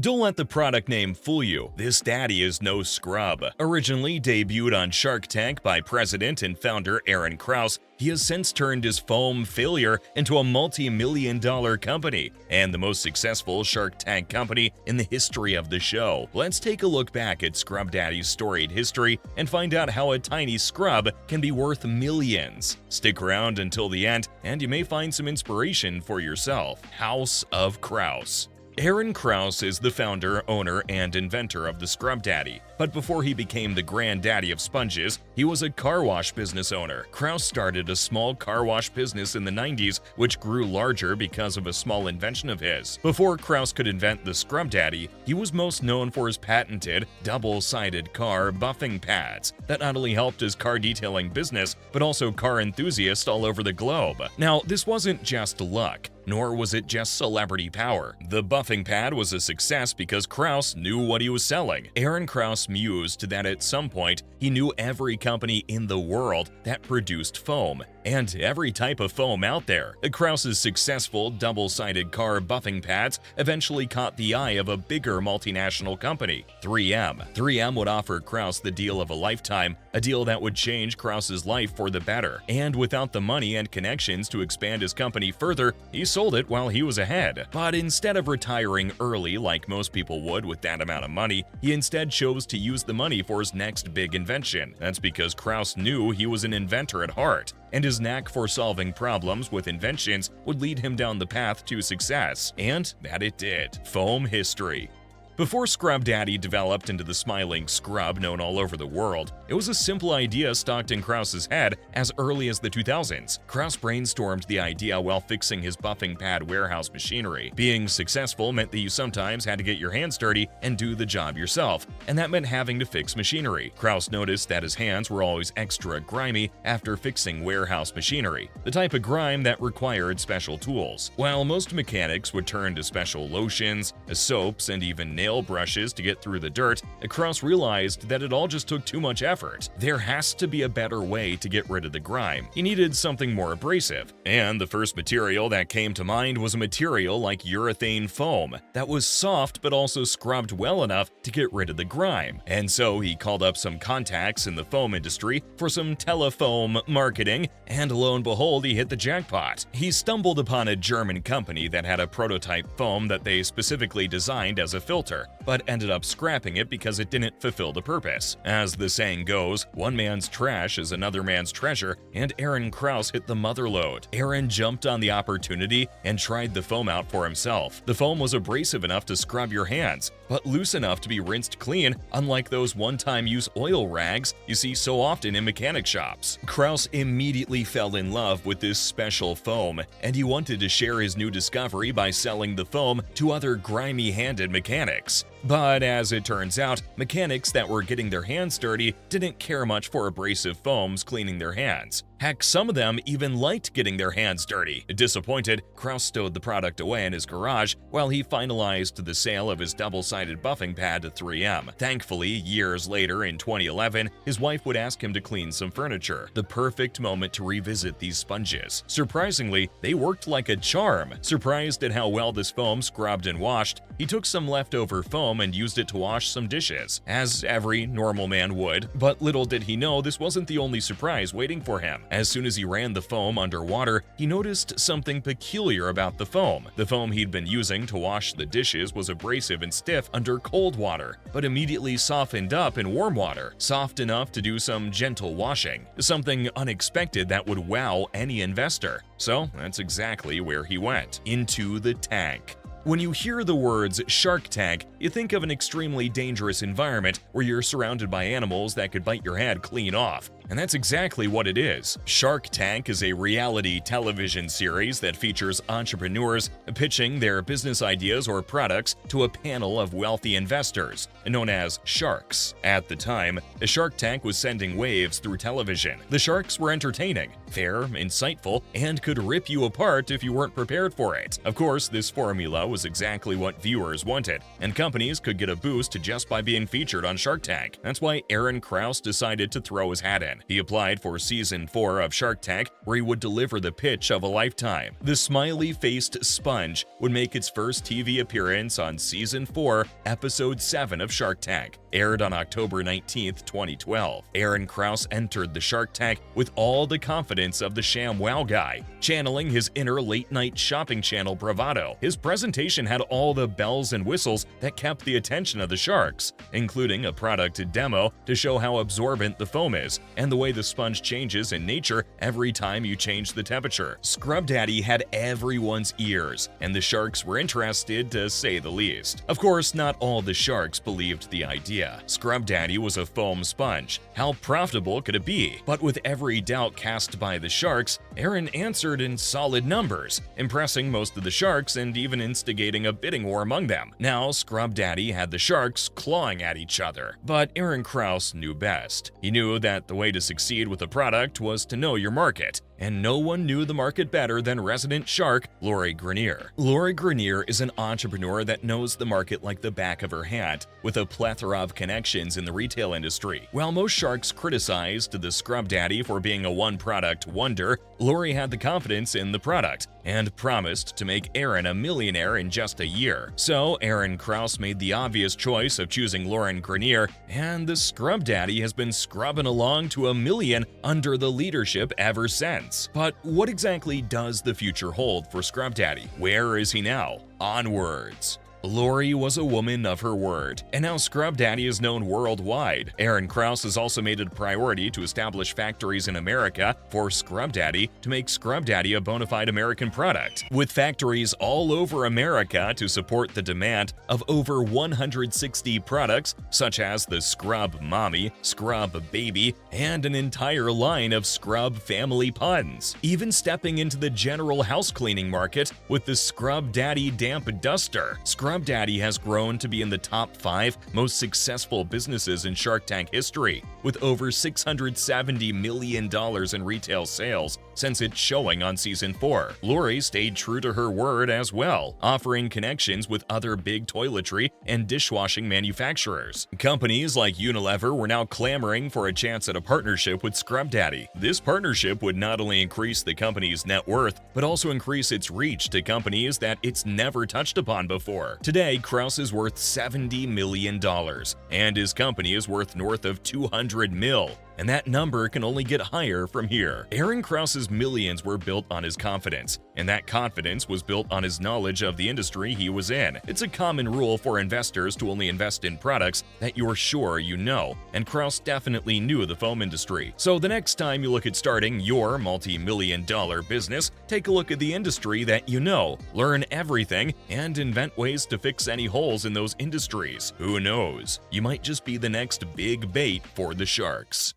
Don't let the product name fool you. This daddy is no scrub. Originally debuted on Shark Tank by president and founder Aaron Krause, he has since turned his foam failure into a multi-million-dollar company and the most successful Shark Tank company in the history of the show. Let's take a look back at Scrub Daddy's storied history and find out how a tiny scrub can be worth millions. Stick around until the end and you may find some inspiration for yourself. House of Krause. Aaron Krause is the founder, owner, and inventor of the Scrub Daddy. But before he became the granddaddy of sponges, he was a car wash business owner. Krause started a small car wash business in the 90s, which grew larger because of a small invention of his. Before Krause could invent the Scrub Daddy, he was most known for his patented, double-sided car buffing pads that not only helped his car detailing business, but also car enthusiasts all over the globe. Now, this wasn't just luck, nor was it just celebrity power. The buffing pad was a success because Krause knew what he was selling. Aaron Krause mused that at some point he knew every company in the world that produced foam, and every type of foam out there. Krause's successful double-sided car buffing pads eventually caught the eye of a bigger multinational company, 3M. 3M would offer Krause the deal of a lifetime, a deal that would change Krause's life for the better. And without the money and connections to expand his company further, he sold it while he was ahead. But instead of retiring early like most people would with that amount of money, he instead chose to use the money for his next big invention. That's because Krause knew he was an inventor at heart, and his knack for solving problems with inventions would lead him down the path to success. And that it did. Foam history. Before Scrub Daddy developed into the smiling scrub known all over the world, it was a simple idea stocked in Krause's head as early as the 2000s. Krause brainstormed the idea while fixing his buffing pad warehouse machinery. Being successful meant that you sometimes had to get your hands dirty and do the job yourself, and that meant having to fix machinery. Krause noticed that his hands were always extra grimy after fixing warehouse machinery, the type of grime that required special tools. While most mechanics would turn to special lotions, soaps, and even nail brushes to get through the dirt, Krause realized that it all just took too much effort. There has to be a better way to get rid of the grime. He needed something more abrasive, and the first material that came to mind was a material like urethane foam that was soft but also scrubbed well enough to get rid of the grime. And so he called up some contacts in the foam industry for some telefoam marketing, and lo and behold, he hit the jackpot. He stumbled upon a German company that had a prototype foam that they specifically designed as a filter, but ended up scrapping it because it didn't fulfill the purpose. As the saying goes, one man's trash is another man's treasure, and Aaron Krause hit the mother lode. Aaron jumped on the opportunity and tried the foam out for himself. The foam was abrasive enough to scrub your hands, but loose enough to be rinsed clean, unlike those one-time use oil rags you see so often in mechanic shops. Krause immediately fell in love with this special foam, and he wanted to share his new discovery by selling the foam to other grimy-handed mechanics. But as it turns out, mechanics that were getting their hands dirty didn't care much for abrasive foams cleaning their hands. Heck, some of them even liked getting their hands dirty. Disappointed, Krause stowed the product away in his garage while he finalized the sale of his double-sided buffing pad to 3M. Thankfully, years later in 2011, his wife would ask him to clean some furniture. The perfect moment to revisit these sponges. Surprisingly, they worked like a charm. Surprised at how well this foam scrubbed and washed, he took some leftover foam and used it to wash some dishes, as every normal man would. But little did he know this wasn't the only surprise waiting for him. As soon as he ran the foam underwater, he noticed something peculiar about the foam. The foam he'd been using to wash the dishes was abrasive and stiff under cold water, but immediately softened up in warm water, soft enough to do some gentle washing. Something unexpected that would wow any investor. So that's exactly where he went, into the tank. When you hear the words Shark Tank, you think of an extremely dangerous environment where you're surrounded by animals that could bite your head clean off. And that's exactly what it is. Shark Tank is a reality television series that features entrepreneurs pitching their business ideas or products to a panel of wealthy investors, known as sharks. At the time, a Shark Tank was sending waves through television. The sharks were entertaining, fair, insightful, and could rip you apart if you weren't prepared for it. Of course, this formula was exactly what viewers wanted, and companies could get a boost just by being featured on Shark Tank. That's why Aaron Krause decided to throw his hat in. million. He applied for season 4 of Shark Tank, where he would deliver the pitch of a lifetime. The smiley-faced sponge would make its first TV appearance on season 4, episode 7 of Shark Tank, aired on October 19, 2012. Aaron Krause entered the Shark Tank with all the confidence of the ShamWow guy, channeling his inner late-night shopping channel bravado. His presentation had all the bells and whistles that kept the attention of the sharks, including a product demo to show how absorbent the foam is and the way the sponge changes in nature every time you change the temperature. Scrub Daddy had everyone's ears, and the sharks were interested, to say the least. Of course, not all the sharks believed the idea. Scrub Daddy was a foam sponge. How profitable could it be? But with every doubt cast by the sharks, Aaron answered in solid numbers, impressing most of the sharks and even instigating a bidding war among them. Now, Scrub Daddy had the sharks clawing at each other. But Aaron Krause knew best. He knew that the way to succeed with a product was to know your market, and no one knew the market better than resident shark Lori Grenier. Lori Grenier is an entrepreneur that knows the market like the back of her hand, with a plethora of connections in the retail industry. While most sharks criticized the Scrub Daddy for being a one-product wonder, Lori had the confidence in the product and promised to make Aaron a millionaire in just a year. So Aaron Krause made the obvious choice of choosing Lori Grenier, and the Scrub Daddy has been scrubbing along to $1 million under the leadership ever since. But what exactly does the future hold for Scrub Daddy? Where is he now? Onwards. Lori was a woman of her word, and now Scrub Daddy is known worldwide. Aaron Krause has also made it a priority to establish factories in America for Scrub Daddy to make Scrub Daddy a bona fide American product. With factories all over America to support the demand of over 160 products, such as the Scrub Mommy, Scrub Baby, and an entire line of Scrub family puns. Even stepping into the general house cleaning market with the Scrub Daddy Damp Duster. Scrub Daddy has grown to be in the top 5 most successful businesses in Shark Tank history, with over $670 million in retail sales since its showing on season 4. Lori stayed true to her word as well, offering connections with other big toiletry and dishwashing manufacturers. Companies like Unilever were now clamoring for a chance at a partnership with Scrub Daddy. This partnership would not only increase the company's net worth, but also increase its reach to companies that it's never touched upon before. Today, Krause is worth $70 million, and his company is worth north of $200 million. And that number can only get higher from here. Aaron Krause's millions were built on his confidence, and that confidence was built on his knowledge of the industry he was in. It's a common rule for investors to only invest in products that you're sure you know, and Krause definitely knew the foam industry. So the next time you look at starting your multi-million-dollar business, take a look at the industry that you know, learn everything, and invent ways to fix any holes in those industries. Who knows? You might just be the next big bait for the sharks.